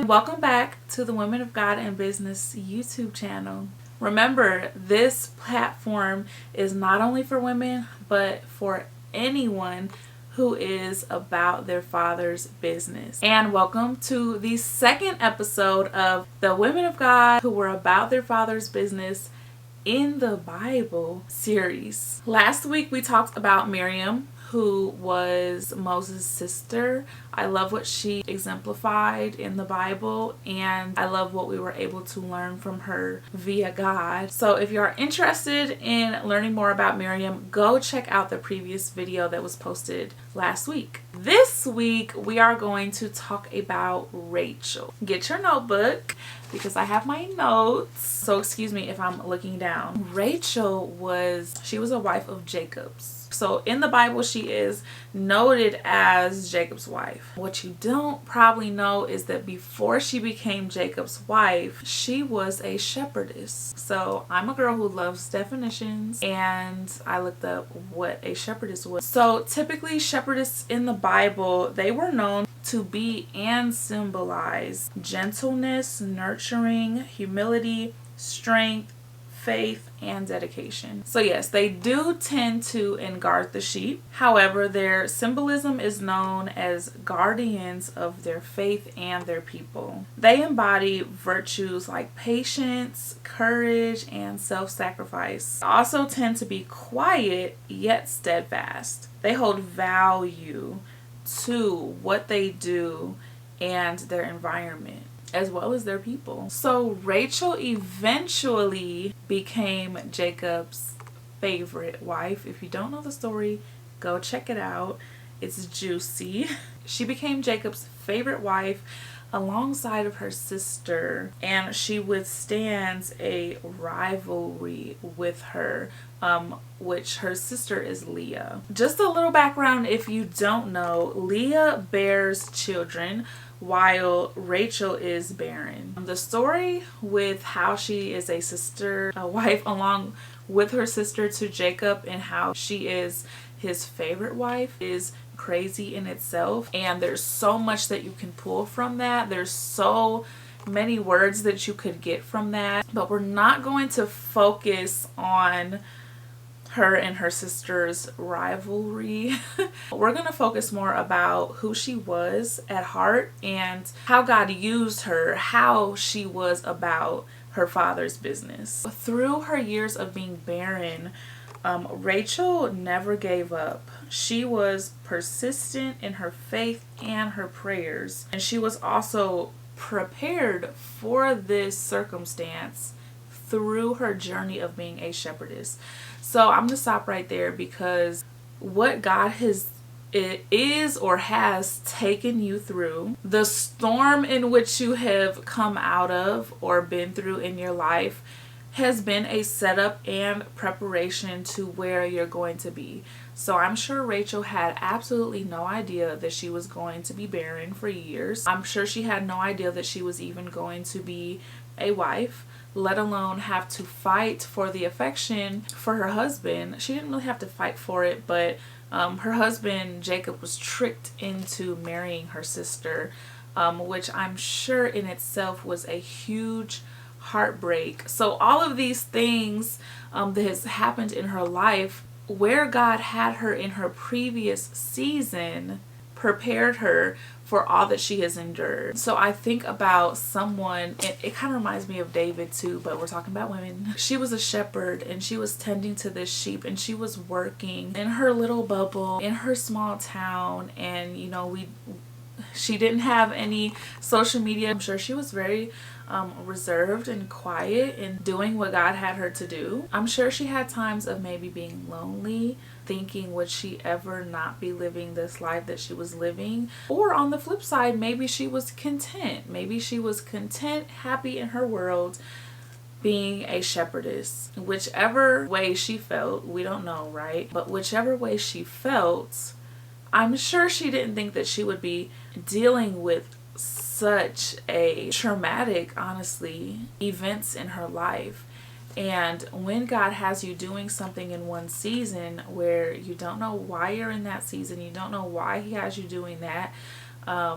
Welcome back to the Women of God in Business YouTube channel. Remember, this platform is not only for women, but for anyone who is about their father's business. And welcome to the second episode of the Women of God who were about their father's business in the Bible series. Last week we talked about Miriam, who was Moses' sister. I love what she exemplified in the Bible, and I love what we were able to learn from her via God. So if you are interested in learning more about Miriam, go check out the previous video that was posted last week. This week we are going to talk about Rachel. Get your notebook because I have my notes, so excuse me if I'm looking down. Rachel was a wife of Jacob's. So in the Bible, she is noted as Jacob's wife. What you don't probably know is that before she became Jacob's wife, she was a shepherdess. So I'm a girl who loves definitions, and I looked up what a shepherdess was. So typically shepherdess in the Bible, they were known to be and symbolize gentleness, nurturing, humility, strength, faith, and dedication. So yes, they do tend to guard the sheep. However, their symbolism is known as guardians of their faith and their people. They embody virtues like patience, courage, and self-sacrifice. They also tend to be quiet yet steadfast. They hold value to what they do and their environment, as well as their people. So Rachel eventually became Jacob's favorite wife. If you don't know the story, go check it out. It's juicy. She became Jacob's favorite wife alongside of her sister, and she withstands a rivalry with her, which her sister is Leah. Just a little background if you don't know, Leah bears children while Rachel is barren. The story with how she is a wife along with her sister to Jacob, and how she is his favorite wife, is crazy in itself, and there's so much that you can pull from that. There's so many words that you could get from that, but we're not going to focus on her and her sister's rivalry. We're going to focus more about who she was at heart and how God used her, how she was about her father's business. Through her years of being barren, Rachel never gave up. She was persistent in her faith and her prayers, and she was also prepared for this circumstance through her journey of being a shepherdess. So I'm going to stop right there, because what God is or has taken you through, the storm in which you have come out of or been through in your life, has been a setup and preparation to where you're going to be. So I'm sure Rachel had absolutely no idea that she was going to be barren for years. I'm sure she had no idea that she was even going to be a wife, let alone have to fight for the affection for her husband. She didn't really have to fight for it, but her husband Jacob was tricked into marrying her sister, which I'm sure in itself was a huge heartbreak. So all of these things that has happened in her life, where God had her in her previous season, prepared her for all that she has endured. So I think about someone, it kind of reminds me of David too, but we're talking about women. She was a shepherd, and she was tending to this sheep, and she was working in her little bubble in her small town, and she didn't have any social media. I'm sure she was very reserved and quiet in doing what God had her to do. I'm sure she had times of maybe being lonely, thinking would she ever not be living this life that she was living? Or on the flip side, maybe she was content. Maybe she was content, happy in her world, being a shepherdess. Whichever way she felt, we don't know, right? But whichever way she felt, I'm sure she didn't think that she would be dealing with such a traumatic, honestly, events in her life. And when God has you doing something in one season where you don't know why you're in that season, you don't know why he has you doing that,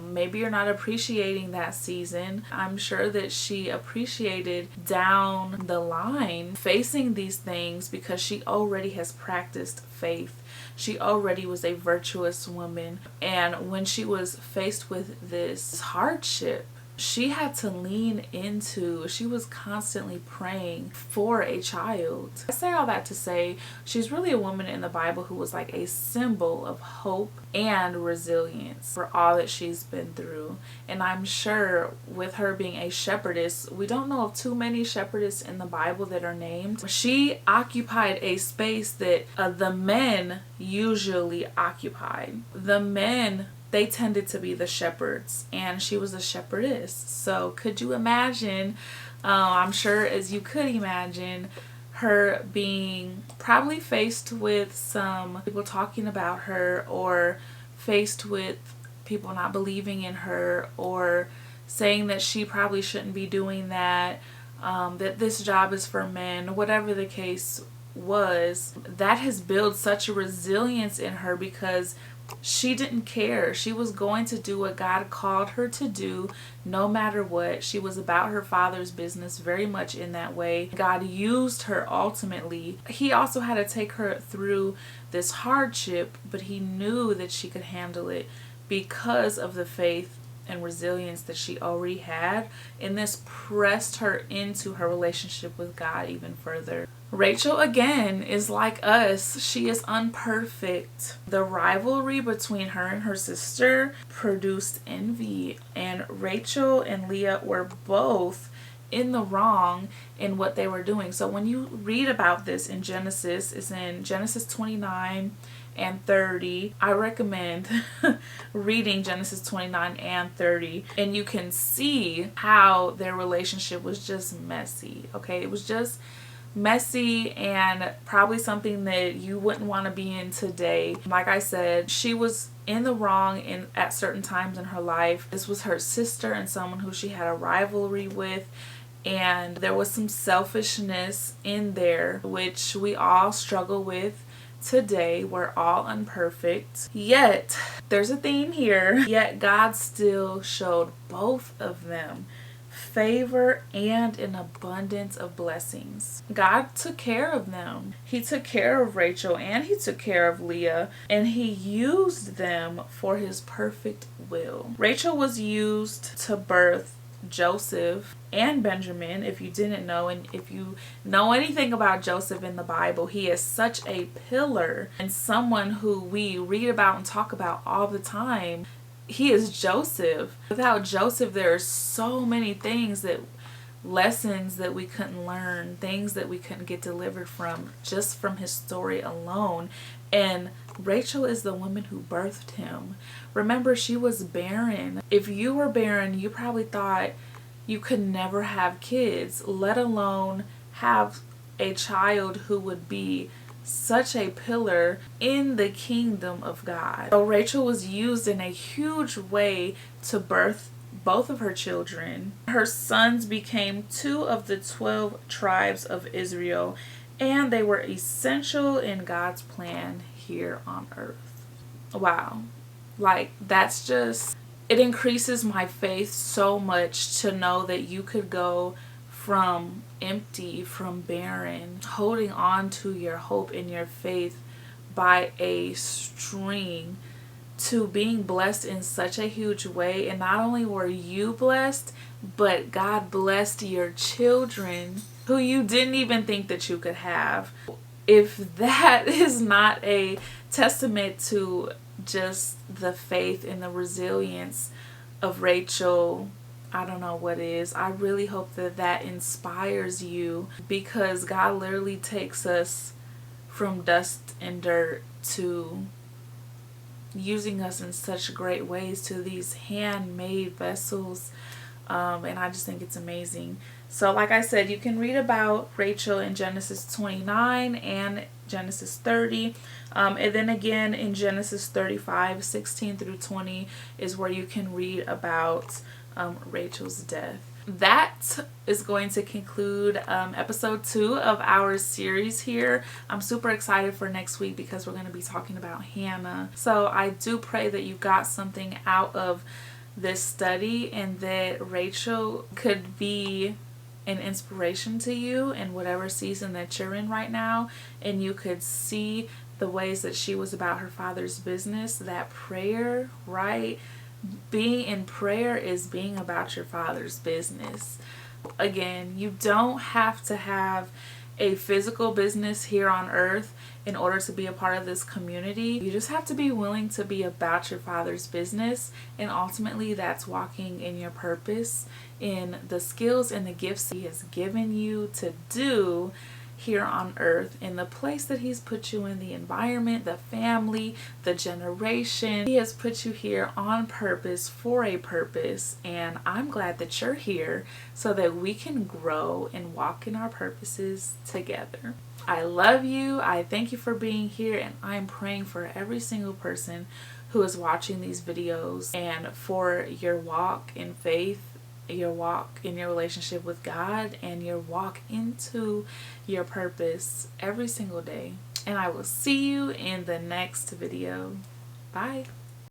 Maybe you're not appreciating that season. I'm sure that she appreciated down the line facing these things because she already has practiced faith. She already was a virtuous woman. And when she was faced with this hardship, she had to lean into, she was constantly praying for a child. I say all that to say she's really a woman in the Bible who was like a symbol of hope and resilience for all that she's been through. And I'm sure with her being a shepherdess, we don't know of too many shepherdesses in the Bible that are named. She occupied a space that the men usually occupied. The men, they tended to be the shepherds, and she was a shepherdess. So could you imagine, I'm sure as you could imagine, her being probably faced with some people talking about her, or faced with people not believing in her, or saying that she probably shouldn't be doing that, that this job is for men, whatever the case was. That has built such a resilience in her because she didn't care. She was going to do what God called her to do no matter what. She was about her Father's business very much in that way. God used her ultimately. He also had to take her through this hardship, but he knew that she could handle it because of the faith and resilience that she already had, and this pressed her into her relationship with God even further. Rachel, again, is like us. She is unperfect. The rivalry between her and her sister produced envy, and Rachel and Leah were both in the wrong in what they were doing. So when you read about this in Genesis, it's in Genesis 29 and 30. I recommend reading Genesis 29 and 30, and you can see how their relationship was just messy. Okay, it was just messy, and probably something that you wouldn't want to be in today. Like I said, she was in the wrong at certain times in her life. This was her sister and someone who she had a rivalry with, and there was some selfishness in there, which we all struggle with today. We're all imperfect. Yet, there's a theme here, yet God still showed both of them favor and an abundance of blessings. God took care of them. He took care of Rachel and he took care of Leah, and he used them for his perfect will. Rachel was used to birth Joseph and Benjamin, if you didn't know. And if you know anything about Joseph in the Bible, he is such a pillar and someone who we read about and talk about all the time. He is Joseph. Without Joseph, there are so many things, lessons that we couldn't learn, things that we couldn't get delivered from, just from his story alone. And Rachel is the woman who birthed him. Remember, she was barren. If you were barren, you probably thought you could never have kids, let alone have a child who would be such a pillar in the kingdom of God. So Rachel was used in a huge way to birth both of her children. Her sons became 2 of the 12 tribes of Israel, and they were essential in God's plan here on earth. Wow. Like, that's just, it increases my faith so much to know that you could go from empty, from barren, holding on to your hope and your faith by a string, to being blessed in such a huge way. And not only were you blessed, but God blessed your children who you didn't even think that you could have. If that is not a testament to just the faith and the resilience of Rachel, I don't know what is. I really hope that that inspires you, because God literally takes us from dust and dirt to using us in such great ways, to these handmade vessels. And I just think it's amazing. So like I said, you can read about Rachel in Genesis 29 and Genesis 30. And then again in Genesis 35, 16 through 20 is where you can read about Rachel's death. that is going to conclude episode 2 of our series here. I'm super excited for next week because we're going to be talking about Hannah. So I do pray that you got something out of this study and that Rachel could be an inspiration to you in whatever season that you're in right now, and you could see the ways that she was about her Father's business. That prayer, right? Being in prayer is being about your Father's business. Again, you don't have to have a physical business here on earth in order to be a part of this community. You just have to be willing to be about your Father's business, and ultimately that's walking in your purpose, in the skills and the gifts He has given you to do here on earth, in the place that He's put you in, the environment, the family, the generation. He has put you here on purpose, for a purpose, and I'm glad that you're here so that we can grow and walk in our purposes together. I love you. I thank you for being here, and I'm praying for every single person who is watching these videos and for your walk in faith, your walk in your relationship with God, and your walk into your purpose every single day. And I will see you in the next video. Bye.